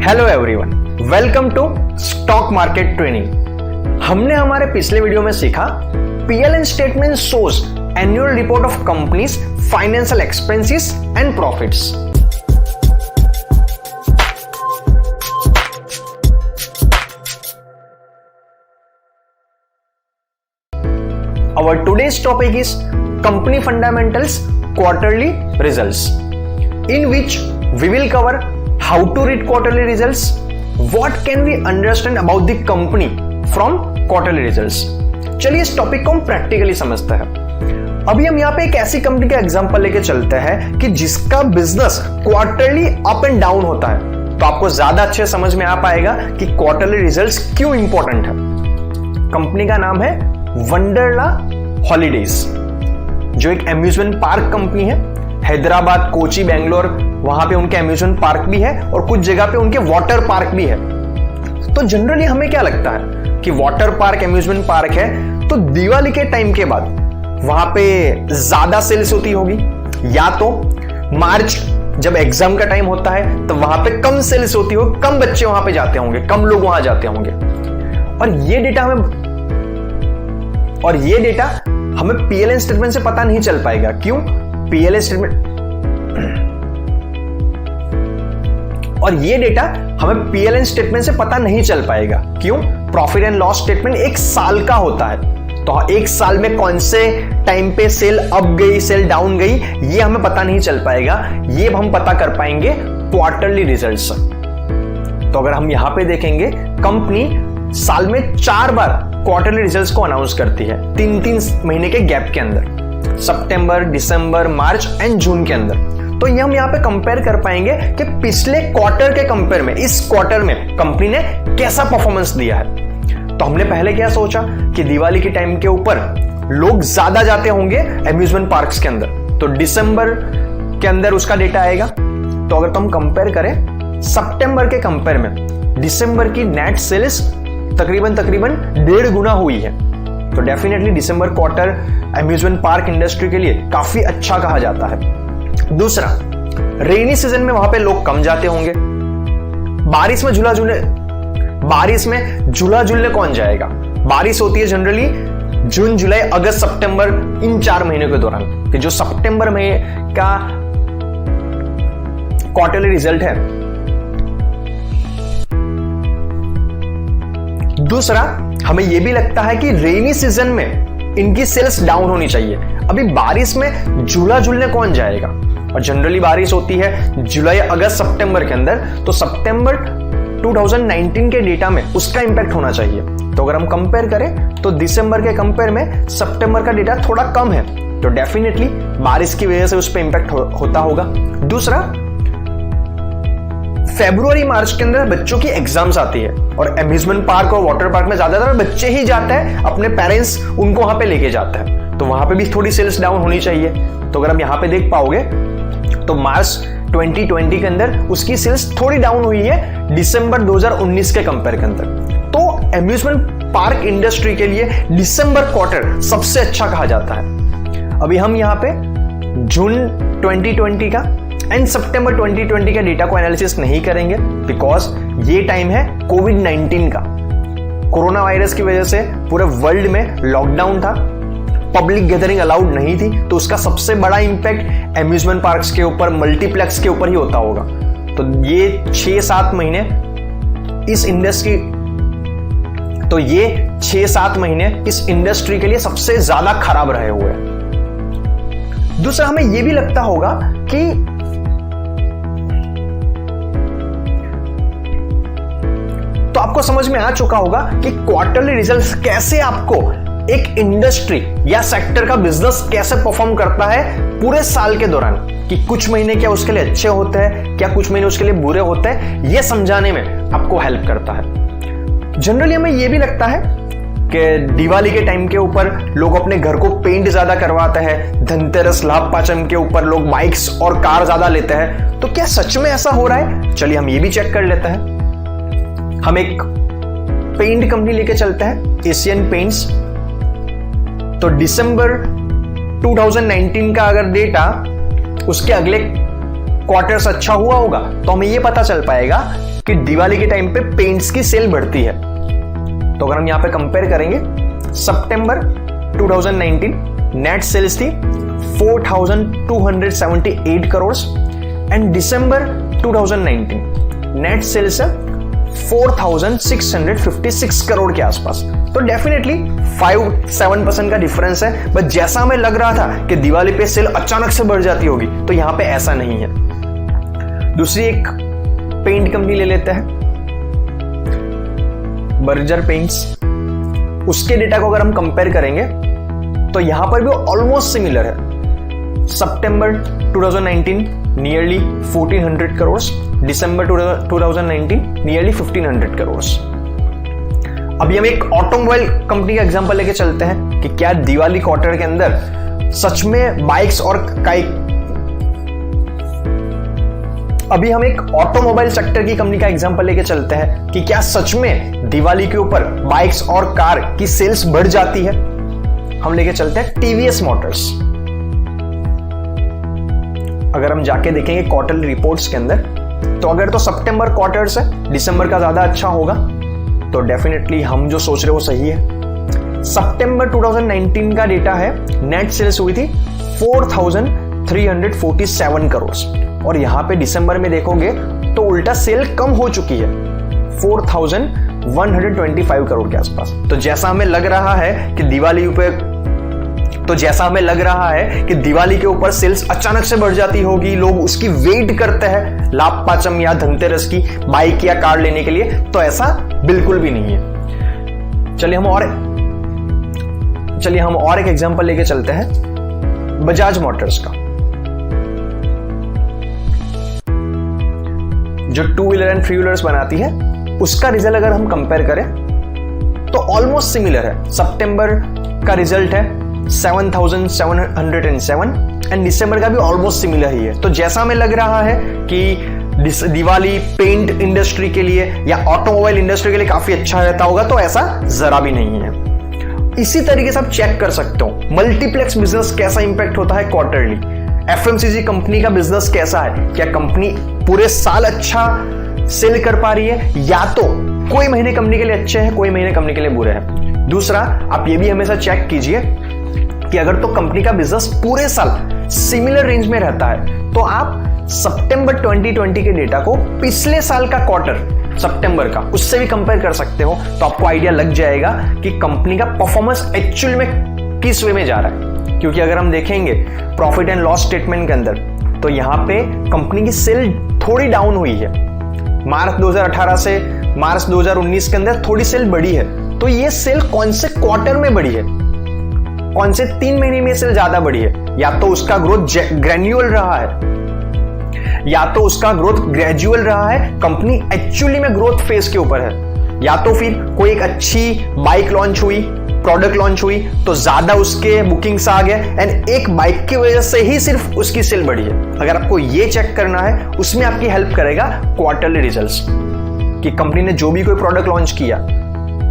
Hello everyone, welcome to stock market training. हमने हमारे पिछले वीडियो में सीखा PL statement shows annual report of companies financial expenses and profits. Our today's topic is company fundamentals quarterly results, in which we will cover how to read quarterly results, what can we understand about the company from quarterly results। चलिए इस topic को हम practically समझते हैं। अभी हम यहाँ पे एक ऐसी कंपनी का एग्जांपल लेके चलते हैं कि जिसका business quarterly up and down होता है, तो आपको ज्यादा अच्छे समझ में आ पाएगा कि क्वार्टरली रिजल्ट्स क्यों इंपॉर्टेंट है। कंपनी का नाम है वंडरला हॉलीडेज, जो एक अम्यूजमेंट पार्क कंपनी है। हैदराबाद, कोची, बेंगलोर, वहां पे उनके अम्यूजमेंट पार्क भी है और कुछ जगह पे उनके वाटर पार्क भी है। तो जनरली हमें क्या लगता है कि वाटर पार्क, अम्यूजमेंट पार्क है तो दिवाली के टाइम के बाद वहां पे ज्यादा सेल्स होती होगी, या तो मार्च जब एग्जाम का टाइम होता है तो वहां पे कम सेल्स होती होगी, कम बच्चे वहां पे जाते होंगे, कम लोग वहां जाते होंगे। और ये डेटा हमें पीएल स्टेटमेंट से पता नहीं चल पाएगा। क्यों? पीएल स्टेटमेंट और ये डेटा हमें पीएल स्टेटमेंट से पता नहीं चल पाएगा। क्यों? प्रॉफिट एंड लॉस स्टेटमेंट एक साल का होता है, तो एक साल में कौन से टाइम पे सेल अप गई, सेल डाउन गई, ये हमें पता नहीं चल पाएगा। ये हम पता कर पाएंगे क्वार्टरली रिजल्ट्स। तो अगर हम यहां पे देखेंगे, कंपनी साल में 4 बार क्वार्टरली रिजल्ट्स को अनाउंस करती है, 3-3 महीने के गैप के अंदर, सितंबर, दिसंबर, मार्च एंड जून के अंदर। तो ये हम यहाँ पे कंपेयर कर पाएंगे कि पिछले क्वार्टर के कंपेयर में इस क्वार्टर में कंपनी ने कैसा परफॉर्मेंस दिया है। तो हमने पहले क्या सोचा कि दिवाली के टाइम के ऊपर लोग ज्यादा जाते होंगे अम्यूजमेंट पार्क्स के अंदर, तो दिसंबर के अंदर उसका डेटा आएगा। तो अगर तो हम कंपेयर करें सितंबर के कंपेयर में, दिसंबर की नेट सेल्स तकरीबन 1.5 गुना हुई है। तो डेफिनेटली दिसंबर क्वार्टर अम्यूजमेंट पार्क इंडस्ट्री के लिए काफी अच्छा कहा जाता है। दूसरा, रेनी सीजन में वहां पे लोग कम जाते होंगे। बारिश में झूला झूलने कौन जाएगा? बारिश होती है जनरली जून, जुलाई, अगस्त, सितंबर, इन 4 महीनों के दौरान, कि जो सितंबर में का क्वार्टरली रिजल्ट है। दूसरा, हमें यह भी लगता है कि रेनी सीजन में इनकी सेल्स डाउन होनी चाहिए। अभी बारिश में झूला झूलने कौन जाएगा? और जनरली बारिश होती है जुलाई, अगस्त, सितंबर के अंदर, तो सितंबर 2019 के डेटा में उसका इंपैक्ट होना चाहिए। तो अगर हम कंपेयर करें तो दिसंबर के कंपेयर में सितंबर का डेटा थोड़ा कम है, तो डेफिनेटली बारिश की वजह से उस पर इंपैक्ट होता होगा। दूसरा, फरवरी मार्च के अंदर बच्चों की एग्जाम्स आती है और अम्यूजमेंट पार्क और वाटर पार्क में ज्यादातर बच्चे ही जाते हैं, अपने पेरेंट्स उनको वहां पे लेके जाते हैं, तो वहां पे भी थोड़ी सेल्स डाउन होनी चाहिए। तो अगर हम यहां पे देख पाओगे तो मार्च 2020 के अंदर उसकी सेल्स थोड़ी डाउन हुई है दिसंबर 2019 के कंपेयर के अंदर। तो अम्यूजमेंट पार्क इंडस्ट्री के लिए दिसंबर क्वार्टर सबसे अच्छा कहा जाता है। अभी हम यहां पे जून 2020 का एंड सितंबर 2020 के डेटा को एनालिसिस नहीं करेंगे, बिकॉज ये टाइम है कोविड-19 का। कोरोना वायरस की वजह से पूरे वर्ल्ड में लॉकडाउन था, पब्लिक गैदरिंग अलाउड नहीं थी, तो उसका सबसे बड़ा इंपैक्ट अम्यूजमेंट पार्क्स के ऊपर, मल्टीप्लेक्स के ऊपर ही होता होगा। तो ये 6-7 महीने इस इंडस्ट्री के लिए सबसे ज्यादा खराब रहे हुए हैं। दूसरा, हमें यह भी लगता होगा कि तो आपको समझ में आ चुका होगा कि क्वार्टरली रिजल्ट्स कैसे आपको एक इंडस्ट्री या सेक्टर का बिजनेस कैसे परफॉर्म करता है पूरे साल के दौरान, कि कुछ महीने क्या उसके लिए अच्छे होते हैं, क्या कुछ महीने उसके लिए बुरे होते हैं, यह समझाने में आपको हेल्प करता है। जनरली हमें यह भी लगता है कि दिवाली के टाइम के ऊपर लोग अपने घर को पेंट ज्यादा करवाते हैं, धनतेरस, लाभ पांचम के ऊपर लोग बाइक्स और कार ज्यादा लेते हैं। तो क्या सच में ऐसा हो रहा है? चलिए हम ये भी चेक कर लेते हैं। हम एक पेंट कंपनी लेके चलते हैं, एशियन पेंट्स। तो दिसंबर 2019 का अगर डेटा उसके अगले क्वार्टर्स अच्छा हुआ होगा तो हमें यह पता चल पाएगा कि दिवाली के टाइम पे पेंट्स की सेल बढ़ती है। तो अगर हम यहां पे कंपेयर करेंगे, सितंबर 2019 नेट सेल्स थी 4,278 crore and December 2019 net sales है 4,656 करोड़ के आसपास। तो डेफिनेटली 5-7% का डिफरेंस है। बट जैसा हमें लग रहा था कि दिवाली पे सेल अचानक से बढ़ जाती होगी, तो यहां पे ऐसा नहीं है। दूसरी एक पेंट कंपनी ले लेते हैं, बर्जर पेंट्स। उसके डेटा को अगर हम कंपेयर करेंगे तो यहां पर भी ऑलमोस्ट सिमिलर है। सितंबर 2019 नियरली 1400 करोड़, दिसंबर 2019 नियरली 1500 करोड़। अभी हम एक ऑटोमोबाइल कंपनी का एग्जांपल लेके चलते हैं कि क्या दिवाली क्वार्टर के अंदर सच में बाइक्स और अभी हम एक ऑटोमोबाइल सेक्टर की कंपनी का एग्जांपल लेके चलते हैं कि क्या सच में दिवाली के ऊपर बाइक्स और कार की सेल्स बढ़ जाती है। हम लेके चलते हैं टीवीएस मोटर्स। अगर हम जाके देखेंगे क्वार्टरली रिपोर्ट्स के अंदर, तो अगर तो सितंबर क्वार्टर से दिसंबर का ज्यादा अच्छा होगा, तो डेफिनेटली हम जो सोच रहे हैं वो सही है। सितंबर 2019 का डेटा है, नेट सेल्स हुई थी 4,347 करोड़ और यहां पे दिसंबर में देखोगे तो उल्टा सेल कम हो चुकी है 4,125 करोड़ के आसपास। तो जैसा हमें लग रहा है कि दिवाली के ऊपर सेल्स अचानक से बढ़ जाती होगी, लोग उसकी वेट करते हैं लाभ पाचम या धनतेरस की बाइक या कार लेने के लिए, तो ऐसा बिल्कुल भी नहीं है। चलिए हम और एक एग्जांपल लेके चलते हैं बजाज मोटर्स का, जो two wheeler and three wheelers बनाती है। उसका रिजल्ट अगर हम कंपेयर करें तो ऑलमोस्ट सिमिलर है। सितंबर का रिजल्ट है 7,707 एंड दिसंबर का भी ऑलमोस्ट सिमिलर ही है। तो जैसा हमें लग रहा है कि दिवाली पेंट इंडस्ट्री के लिए या ऑटोमोबाइल इंडस्ट्री के लिए काफी अच्छा रहता होगा, तो ऐसा जरा भी नहीं है। इसी तरीके से आप चेक कर सकते हो मल्टीप्लेक्स बिजनेस कैसा इंपैक्ट होता है क्वार्टरली। एफएमसीजी कंपनी का बिजनेस कैसा है, क्या कंपनी पूरे साल अच्छा सेल कर पा रही है, या तो कोई महीने कंपनी के लिए अच्छे हैं, कोई महीने कंपनी के लिए बुरे हैं। दूसरा, आप ये भी हमेशा चेक कीजिए कि अगर तो कंपनी का बिजनेस पूरे साल सिमिलर रेंज में रहता है, तो आप सितंबर 2020 के डेटा को पिछले साल का क्वार्टर सितंबर का उससे भी कंपेयर कर सकते हो, तो आपको आइडिया लग जाएगा कि कंपनी का परफॉर्मेंस एक्चुअल में किस वे में जा रहा है। क्योंकि अगर हम देखेंगे प्रॉफिट एंड लॉस स्टेटमेंट के अंदर, तो यहां पे कंपनी की सेल थोड़ी डाउन हुई है। मार्च 2018 से मार्च 2019 के अंदर थोड़ी सेल बढ़ी है। तो ये सेल कौन से क्वार्टर में बढ़ी है, कौन से 3 महीने में सेल ज्यादा बढ़ी है? या तो उसका ग्रोथ ग्रेन्युअल रहा है, या तो उसका ग्रोथ ग्रेजुअल रहा है, कंपनी एक्चुअली में ग्रोथ फेज के ऊपर है, या तो फिर कोई एक अच्छी बाइक लॉन्च हुई, प्रोडक्ट लॉन्च हुई, तो ज्यादा उसके बुकिंग्स आ गए एंड एक बाइक की वजह से ही सिर्फ उसकी सेल बढ़ी है। अगर आपको ये चेक करना है, उसमें आपकी हेल्प करेगा क्वार्टरली रिजल्ट्स, कि कंपनी ने जो भी कोई प्रोडक्ट लॉन्च किया,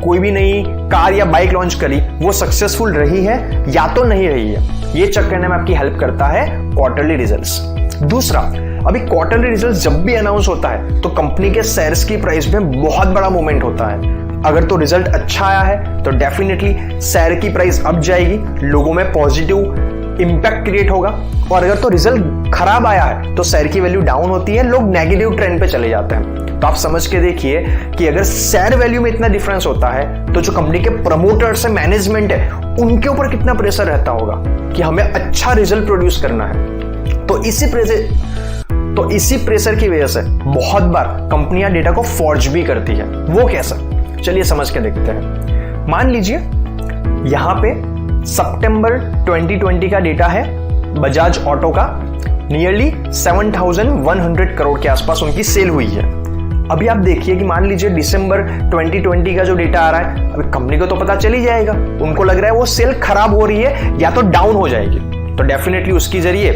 कोई भी नई कार या बाइक लॉन्च करी, वो सक्सेसफुल रही है या तो नहीं रही है। ये चेक करने में आपकी हेल्प करता है क्वार्टरली रिजल्ट्स। दूसरा, अभी क्वार्टरली रिजल्ट्स जब भी अनाउंस होता है तो कंपनी के शेयर्स की प्राइस में बहुत बड़ा मूवमेंट होता है। अगर तो रिजल्ट अच्छा आया है तो डेफिनेटली शेयर की प्राइस अप जाएगी, लोगों में पॉजिटिव इंपैक्ट क्रिएट होगा, और अगर तो रिजल्ट खराब आया है तो शेयर की वैल्यू डाउन होती है, लोग नेगेटिव ट्रेंड पे चले जाते हैं। तो आप समझ के देखिए कि अगर शेयर वैल्यू में इतना डिफरेंस होता है, तो जो कंपनी के प्रमोटर्स है, मैनेजमेंट है, उनके ऊपर कितना प्रेशर रहता होगा कि हमें अच्छा रिजल्ट प्रोड्यूस करना है। तो इसी प्रेशर की वजह से बहुत बार कंपनियां डेटा को फॉर्ज भी करती है। वो कैसा, चलिए समझ के देखते हैं। मान लीजिए यहां पे सितंबर 2020 का डेटा है बजाज ऑटो का, नियरली 7,100 करोड़ के आसपास उनकी सेल हुई है। अभी आप देखिए कि मान लीजिए दिसंबर 2020 का जो डेटा आ रहा है, अभी कंपनी को तो पता चल ही जाएगा, उनको लग रहा है वो सेल खराब हो रही है या तो डाउन हो जाएगी, तो डेफिनेटली उसकी जरिए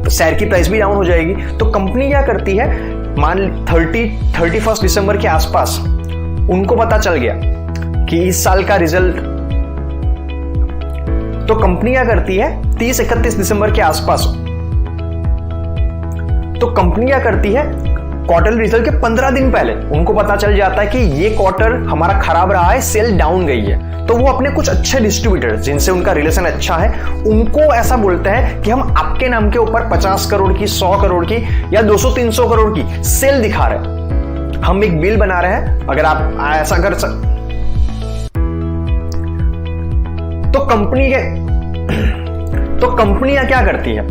शेयर की प्राइस भी डाउन हो जाएगी। तो कंपनी क्या करती है, मान 31 दिसंबर के आसपास उनको पता चल गया कि इस साल का रिजल्ट, तो कंपनी क्या करती है 30-31 दिसंबर के आसपास, तो कंपनी क्या करती है क्वार्टरली रिजल्ट के 15 दिन पहले उनको पता चल जाता है कि ये क्वार्टर हमारा खराब रहा है, सेल डाउन गई है, तो वो अपने कुछ अच्छे डिस्ट्रीब्यूटर्स जिनसे उनका रिलेशन अच्छा है उनको ऐसा बोलते हैं कि हम आपके नाम के ऊपर 50 करोड़ की, 100 करोड़ की या 200-300 करोड़ की सेल दिखा रहे हैं, हम एक बिल बना रहे हैं, अगर आप ऐसा कर तो कंपनियां क्या करती है,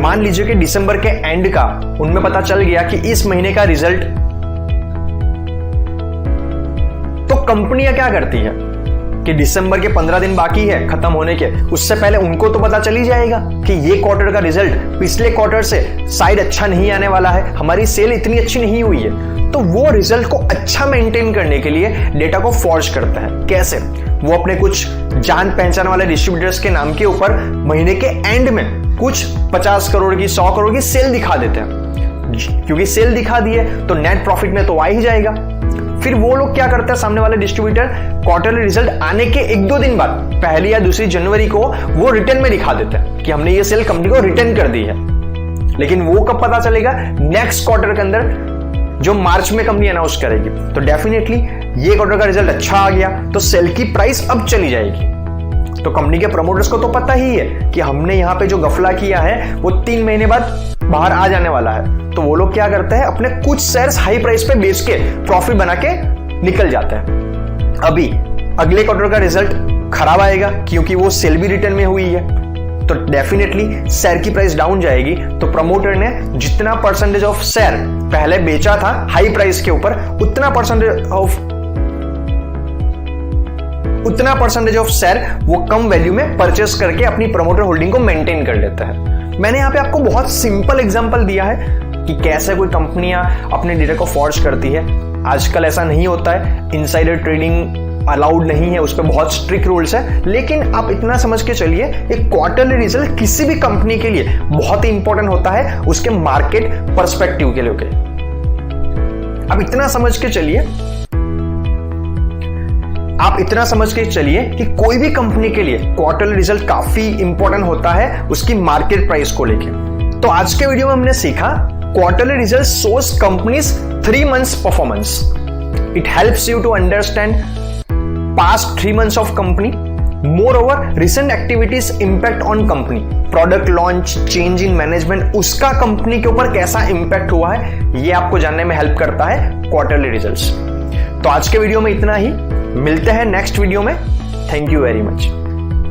मान लीजिए कि दिसंबर के एंड का उनमें पता चल गया कि इस महीने का रिजल्ट, तो कंपनियां क्या करती है कि दिसंबर के 15 दिन बाकी है खत्म होने के, उससे पहले उनको तो पता चल ही जाएगा कि ये क्वार्टर का रिजल्ट पिछले क्वार्टर से शायद अच्छा नहीं आने वाला है, हमारी सेल इतनी अच्छी नहीं हुई है, तो वो रिजल्ट को अच्छा मेंटेन करने के लिए डेटा को फॉर्ज करते हैं। कैसे? वो अपने कुछ जान पहचान वाले डिस्ट्रीब्यूटर्स के नाम के ऊपर महीने के एंड में कुछ 50 करोड़ की, 100 करोड़ की सेल दिखा देते हैं, क्योंकि सेल दिखा दिए तो नेट प्रॉफिट में तो आ ही जाएगा। फिर वो लोग क्या करते हैं, सामने वाले डिस्ट्रीब्यूटर क्वार्टरली रिजल्ट आने के 1-2 दिन बाद, पहली या दूसरी जनवरी को वो रिटर्न में दिखा देते हैं कि हमने ये सेल कंपनी को रिटर्न कर दी है। लेकिन वो कब पता चलेगा? नेक्स्ट क्वार्टर के अंदर, जो मार्च में कंपनी अनाउंस करेगी। तो डेफिनेटली ये क्वार्टर का रिजल्ट अच्छा आ गया तो सेल की प्राइस अब चली जाएगी। तो कंपनी के प्रमोटर्स को तो पता ही है कि हमने यहां पे जो गफला किया है वो 3 महीने बाद बाहर आ जाने वाला है, तो वो लोग क्या करते हैं, अपने कुछ शेयर्स हाई प्राइस पे बेच के प्रॉफिट बना के निकल जाते हैं। अभी अगले क्वार्टर का रिजल्ट खराब आएगा क्योंकि वो सेल भी रिटर्न में हुई है, तो डेफिनेटली शेयर की प्राइस डाउन जाएगी। तो प्रमोटर ने जितना परसेंटेज ऑफ शेयर पहले बेचा था हाई प्राइस के ऊपर, उतना परसेंटेज ऑफ शेयर वो कम वैल्यू में परचेस करके अपनी प्रमोटर होल्डिंग को मेंटेन कर लेता है। मैंने यहां पे आपको बहुत सिंपल एग्जांपल दिया है कि कैसे कोई कंपनियां अपने डेटा को फॉर्ज करती है। आजकल ऐसा नहीं होता है, इनसाइडर ट्रेडिंग अलाउड नहीं है, उस पर बहुत स्ट्रिक्ट रूल्स है, लेकिन आप इतना समझ के चलिए एक क्वार्टरली रिजल्ट किसी भी कंपनी के लिए बहुत ही इंपॉर्टेंट होता है उसके मार्केट पर्सपेक्टिव के लिए। आप इतना समझ के चलिए कि कोई भी कंपनी के लिए क्वार्टरली रिजल्ट काफी इंपॉर्टेंट होता है उसकी मार्केट प्राइस को लेके। तो आज के वीडियो में हमने सीखा quarterly result shows companies 3 months performance. It helps you to understand past 3 months of company. Moreover, recent activities impact on company. Product launch, change in management, उसका कंपनी के ऊपर कैसा इम्पैक्ट हुआ है ये आपको जानने में हेल्प करता है क्वार्टरली रिजल्ट्स। तो आज के वीडियो में इतना ही, मिलते हैं नेक्स्ट वीडियो में। Thank you very much.